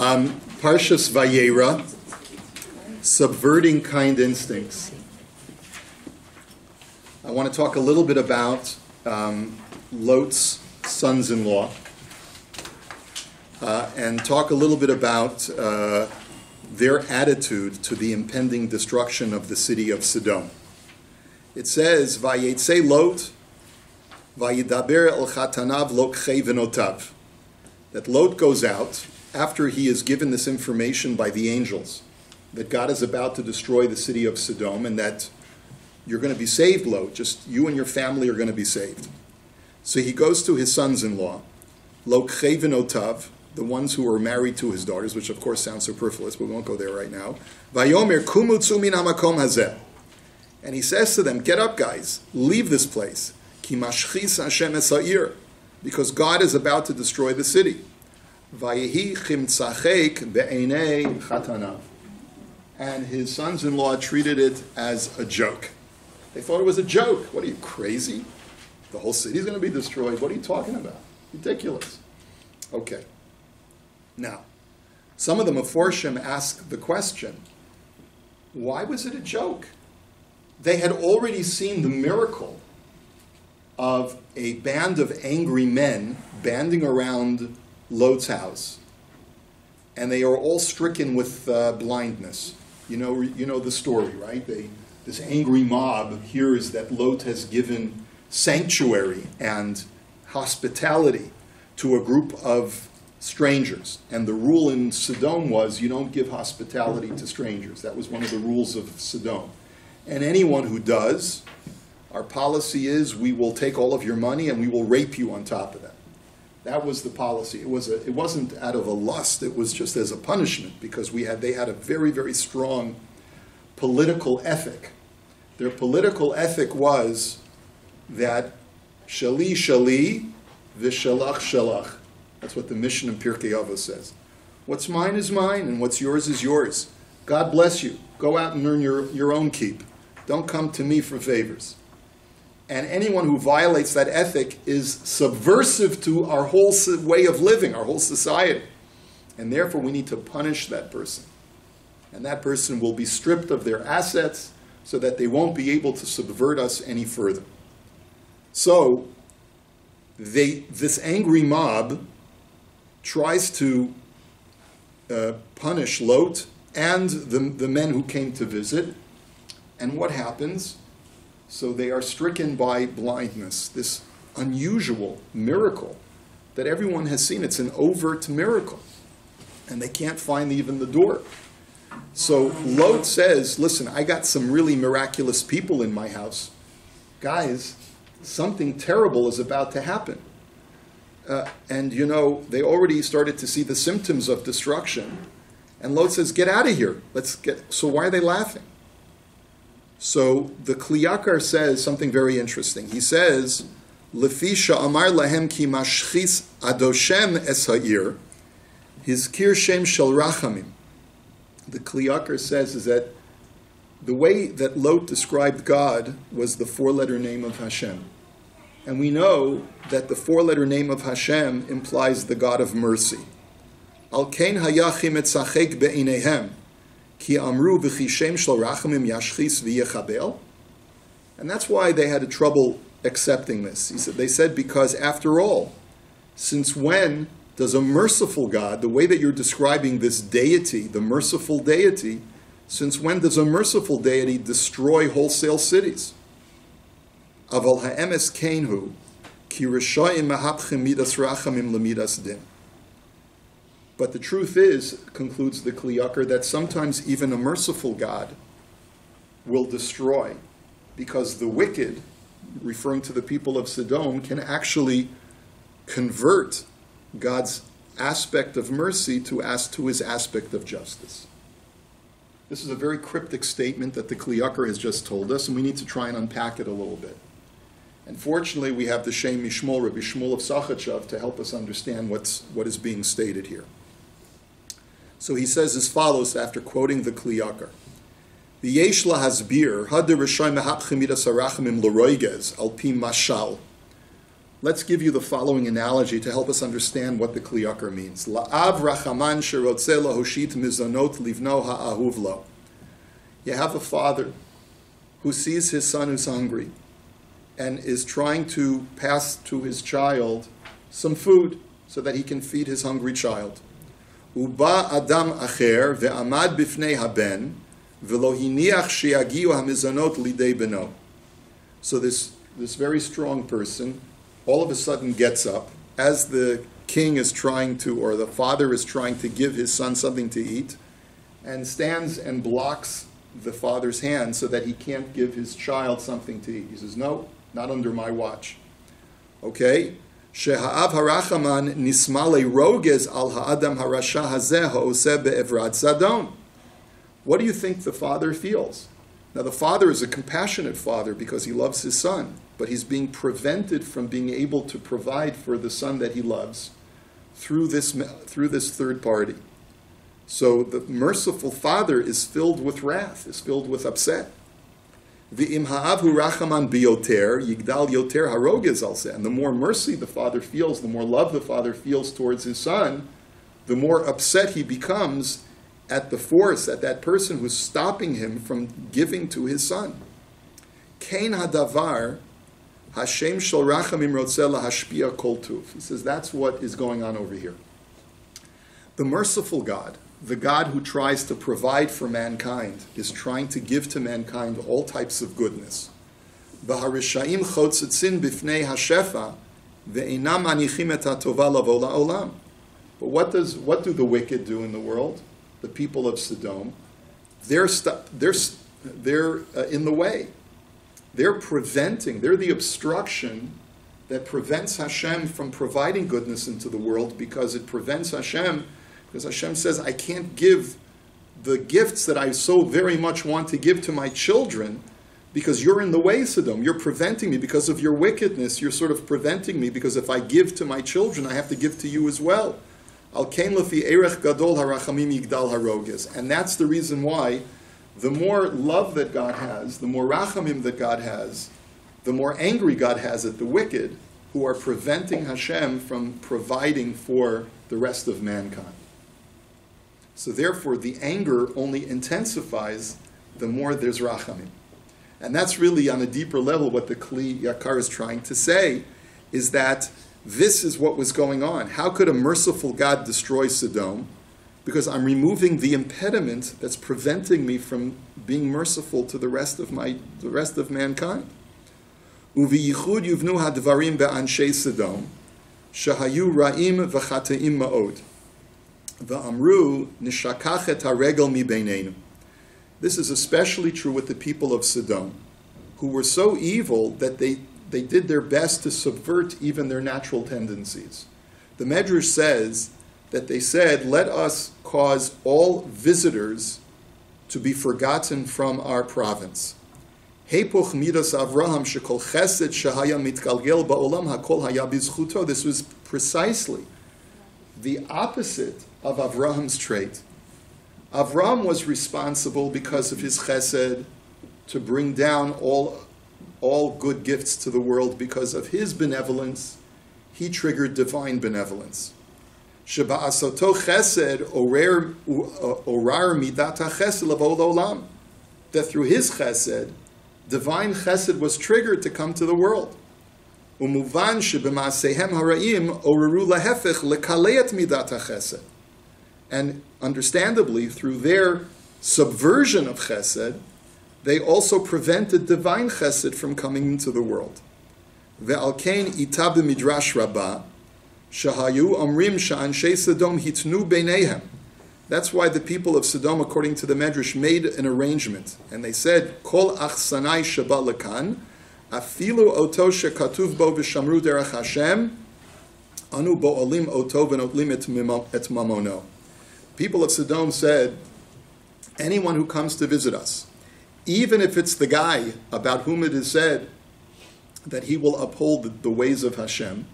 Parshas Vayera, subverting kind instincts. I want to talk a little bit about Lot's sons-in-law and talk a little bit about their attitude to the impending destruction of the city of Sodom. It says, Vayetze Lot, Vayidaber el chatanav lokchei venotav. That Lot goes out after he is given this information by the angels that God is about to destroy the city of Sodom and that you're going to be saved, Lot. Just you and your family are going to be saved. So he goes to his sons-in-law, lokchei venotav, the ones who are married to his daughters, which of course sounds superfluous, but we won't go there right now. Vayomer kumu tzu min hamakom hazeh. And he says to them, get up, guys, leave this place. Ki mashchis Hashem es ha'ir, because God is about to destroy the city. Vayehi chimtzachek be'einei chatanav. And his sons-in-law treated it as a joke. They thought it was a joke. What are you, crazy? The whole city is going to be destroyed. What are you talking about? Ridiculous. Okay. Now, some of the Meforshim ask the question, why was it a joke? They had already seen the miracle of a band of angry men banding around Lot's house, and they are all stricken with blindness. You know the story, right? This angry mob hears that Lot has given sanctuary and hospitality to a group of strangers. And the rule in Sodom was you don't give hospitality to strangers. That was one of the rules of Sodom. And anyone who does, our policy is we will take all of your money and we will rape you on top of that. That was the policy. It wasn't out of a lust. It was just as a punishment because they had a very, very strong political ethic. Their political ethic was that shali shali v'shalach shalach. That's what the Mishnah in Pirkei Avos says. What's mine is mine and what's yours is yours. God bless you. Go out and earn your own keep. Don't come to me for favors. And anyone who violates that ethic is subversive to our whole way of living, our whole society. And therefore we need to punish that person. And that person will be stripped of their assets so that they won't be able to subvert us any further. So this angry mob tries to punish Lot and the men who came to visit. And what happens? So they are stricken by blindness, this unusual miracle that everyone has seen. It's an overt miracle. And they can't find even the door. So Lot says, listen, I got some really miraculous people in my house. Guys, something terrible is about to happen. And they already started to see the symptoms of destruction. And Lot says, get out of here. So why are they laughing? So the Kli Yakar says something very interesting. He says, Lefisha amar lahem ki mashchis adoshem es ha'ir, hizkir shem shel rachamim. The Kli Yakar says is that the way that Lot described God was the four-letter name of Hashem. And we know that the four-letter name of Hashem implies the God of mercy. Al kein hayachim etzachek be'inehem. Ki amru v'chishem shel rachamim yashchis v'yechabel. And that's why they had trouble accepting this. They said, because after all, since when does a merciful God, the way that you're describing this deity, the merciful deity, since when does a merciful deity destroy wholesale cities? Aval ha'emes kenhu, ki rishayim mahapchim midas rachamim lemidas din. But the truth is, concludes the Kli Yakar, that sometimes even a merciful God will destroy, because the wicked, referring to the people of Sodom, can actually convert God's aspect of mercy to his aspect of justice. This is a very cryptic statement that the Kli Yakar has just told us, and we need to try and unpack it a little bit. And fortunately, we have the Shem Mishmol, Rabbi Shmuel of Sachachav, to help us understand what is being stated here. So he says as follows after quoting the Kli Yakar. V'yesh lahasbir, hader r'shay mehapchim midas harachamim l'roigez, al pi mashal. let's give you the following analogy to help us understand what the Kli Yakar means. La'av rachaman sherotzeh lahoshit mizonot livno ha'ahuv lo. You have a father who sees his son who's hungry and is trying to pass to his child some food so that he can feed his hungry child. Uba adam acher ve'amad bifnei haben ve'lo hiniach sheyagiu hamizonot lidei beno. So this very strong person all of a sudden gets up as the king is trying to, or the father is trying to give his son something to eat, and stands and blocks the father's hand so that he can't give his child something to eat. He says, no, not under my watch. Okay? Sheha'av harachaman nismale roges al ha'adam harasha hazeh ha'oseh be'evrad zadon. What do you think the father feels? Now the father is a compassionate father because he loves his son, but he's being prevented from being able to provide for the son that he loves through this third party. So the merciful father is filled with wrath, is filled with upset. V'im ha'avu rachaman biyoter yigdal yoter harogez alse. And the more mercy the father feels, the more love the father feels towards his son, the more upset he becomes at the force, at that person who's stopping him from giving to his son. Kain hadavar Hashem shel rachamim rotzeh lahashpia kol tuv. He says that's what is going on over here. The merciful God, the God who tries to provide for mankind, is trying to give to mankind all types of goodness. V'harishaim chotzitzin bifnei hashefa ve'einam manichim et hatova lavo la'olam. But what do the wicked do in the world? The people of Sodom, they're in the way. They're the obstruction that prevents Hashem from providing goodness into the world, because it prevents Hashem, because Hashem says, I can't give the gifts that I so very much want to give to my children because you're in the way, Sodom. You're preventing me because of your wickedness. You're sort of preventing me, because if I give to my children, I have to give to you as well. And that's the reason why the more love that God has, the more rachamim that God has, the more angry God has at the wicked who are preventing Hashem from providing for the rest of mankind. So therefore, the anger only intensifies the more there's rachamim. And that's really, on a deeper level, what the Kli Yakar is trying to say, is that this is what was going on. How could a merciful God destroy Sodom? Because I'm removing the impediment that's preventing me from being merciful to the rest of mankind. Uviyichud yuvnu hadvarim be'anshei Sodom, shahayu ra'im v'chateim ma'od, v'amru nishakach et haregel mi beinenu. This is especially true with the people of Sodom, who were so evil that they did their best to subvert even their natural tendencies. The Medrash says that they said, let us cause all visitors to be forgotten from our province. Hepoch midas Avraham shekol chesed shehaya mitgalgel ba'olam hakol haya bizchuto. This was precisely the opposite of Avraham's trait. Avram was responsible because of his chesed to bring down all good gifts to the world. Because of his benevolence, he triggered divine benevolence. Sheba'asoto chesed orar midat hachesed lavo l'olam. That through his chesed, divine chesed was triggered to come to the world. Umuvan shebema'asehem hara'im oraru lahefech lekaleet midat hachesed. And understandably, through their subversion of chesed, they also prevented divine chesed from coming into the world. Ve'alkein ita b'midrash rabbah, shahayu omrim sha'anshei Sodom hitnu beinehem. That's why the people of Sodom, according to the Medrash, made an arrangement. And they said, Kol achsanai sheba lekan, afilu oto shekatuv bo v'shamru derech Hashem, anu bo'olim oto v'notlim et mamono. People of Sodom said, anyone who comes to visit us, even if it's the guy about whom it is said that he will uphold the ways of Hashem,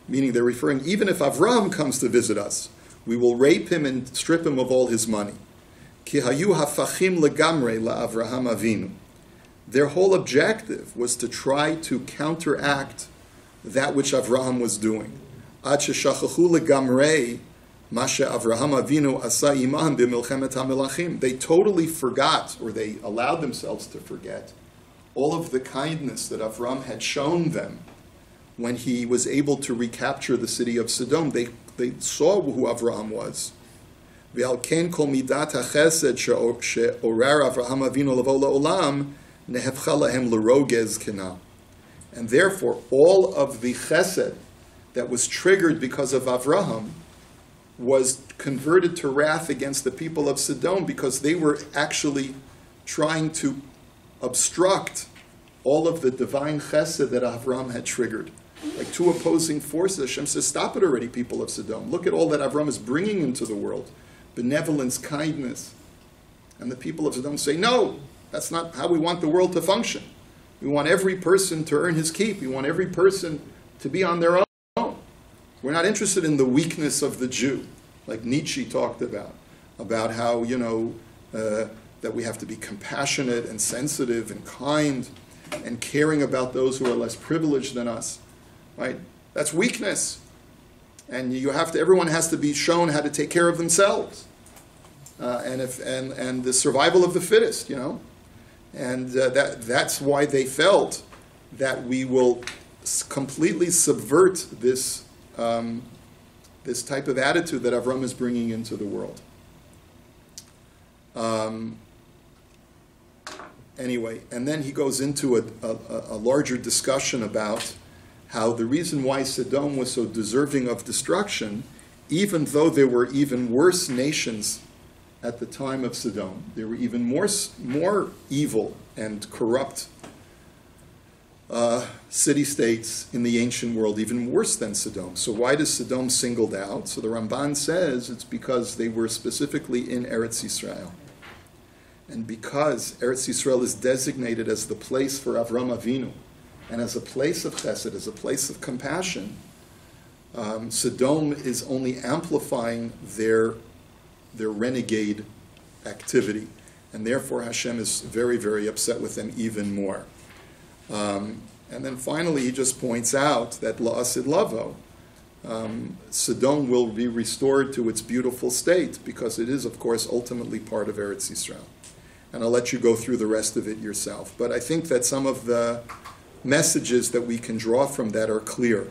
meaning they're referring, even if Avram comes to visit us, we will rape him and strip him of all his money. Ki hayu hafachim legamre la'Avraham Avinu. Their whole objective was to try to counteract that which Avraham was doing. Ad sheshachachu legamrei mashe Avraham Avinu asa imaham b'milchemet hamelachim. They totally forgot, or they allowed themselves to forget, all of the kindness that Avraham had shown them when he was able to recapture the city of Sodom. They saw who Avraham was. V'alken kol midat hachesed she'orer Avraham Avinu levo la'olam nehevcha lahem l'rogez kena. And therefore, all of the chesed that was triggered because of Avraham was converted to wrath against the people of Sodom, because they were actually trying to obstruct all of the divine chesed that Avraham had triggered. Like two opposing forces. Hashem says, stop it already, people of Sodom. Look at all that Avraham is bringing into the world. Benevolence, kindness. And the people of Sodom say, no, that's not how we want the world to function. We want every person to earn his keep. We want every person to be on their own. We're not interested in the weakness of the Jew, like Nietzsche talked about how, that we have to be compassionate and sensitive and kind and caring about those who are less privileged than us, right? That's weakness. And everyone has to be shown how to take care of themselves. And the survival of the fittest, And that's why they felt that we will completely subvert this type of attitude that Avram is bringing into the world. Anyway, and then he goes into a larger discussion about how the reason why Sodom was so deserving of destruction, even though there were even worse nations at the time of Sodom, there were even more evil and corrupt city-states in the ancient world, even worse than Sodom. So why does Sodom singled out? So the Ramban says it's because they were specifically in Eretz Yisrael. And because Eretz Yisrael is designated as the place for Avram Avinu, and as a place of chesed, as a place of compassion, Sodom is only amplifying their renegade activity. And therefore Hashem is very, very upset with them even more. And then finally he just points out that La'asid Lavo, Sodom will be restored to its beautiful state, because it is, of course, ultimately part of Eretz Yisrael. And I'll let you go through the rest of it yourself. But I think that some of the messages that we can draw from that are clear.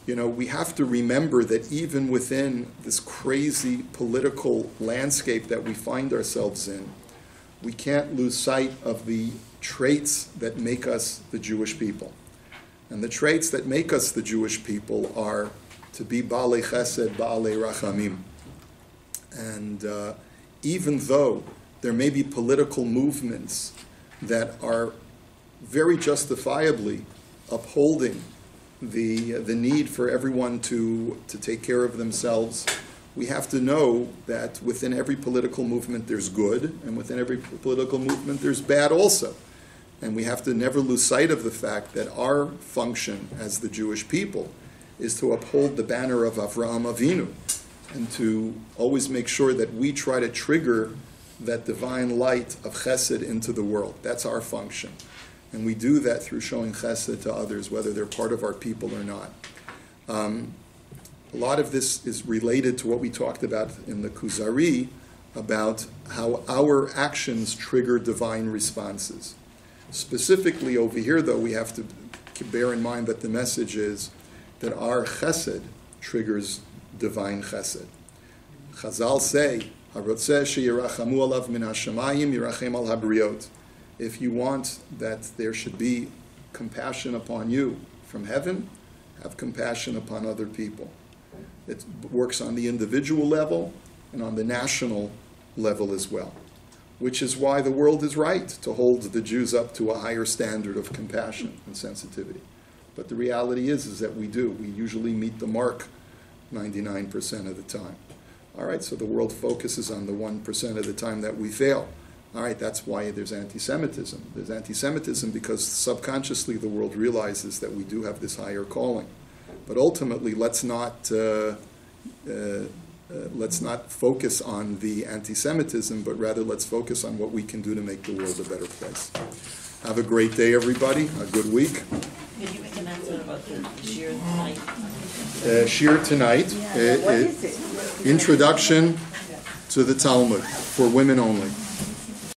We have to remember that even within this crazy political landscape that we find ourselves in, we can't lose sight of the traits that make us the Jewish people. And the traits that make us the Jewish people are to be Baalei Chesed, Baalei Rachamim. And even though there may be political movements that are very justifiably upholding the need for everyone to take care of themselves, we have to know that within every political movement there's good, and within every political movement there's bad also. And we have to never lose sight of the fact that our function as the Jewish people is to uphold the banner of Avraham Avinu, and to always make sure that we try to trigger that divine light of chesed into the world. That's our function. And we do that through showing chesed to others, whether they're part of our people or not. A lot of this is related to what we talked about in the Kuzari, about how our actions trigger divine responses. Specifically over here, though, we have to bear in mind that the message is that our chesed triggers divine chesed. Chazal say, "Harotzeh sheyirachamu alav min hashamayim yirachem al habriot." If you want that there should be compassion upon you from heaven, have compassion upon other people. It works on the individual level and on the national level as well, which is why the world is right to hold the Jews up to a higher standard of compassion and sensitivity. But the reality is that we do. We usually meet the mark 99% of the time. All right, so the world focuses on the 1% of the time that we fail. All right, that's why there's anti-Semitism. There's anti-Semitism because subconsciously the world realizes that we do have this higher calling. But ultimately, let's not focus on the anti-Semitism, but rather let's focus on what we can do to make the world a better place. Have a great day, everybody. A good week. Did you make an announcement about Shir tonight. Introduction to the Talmud for women only.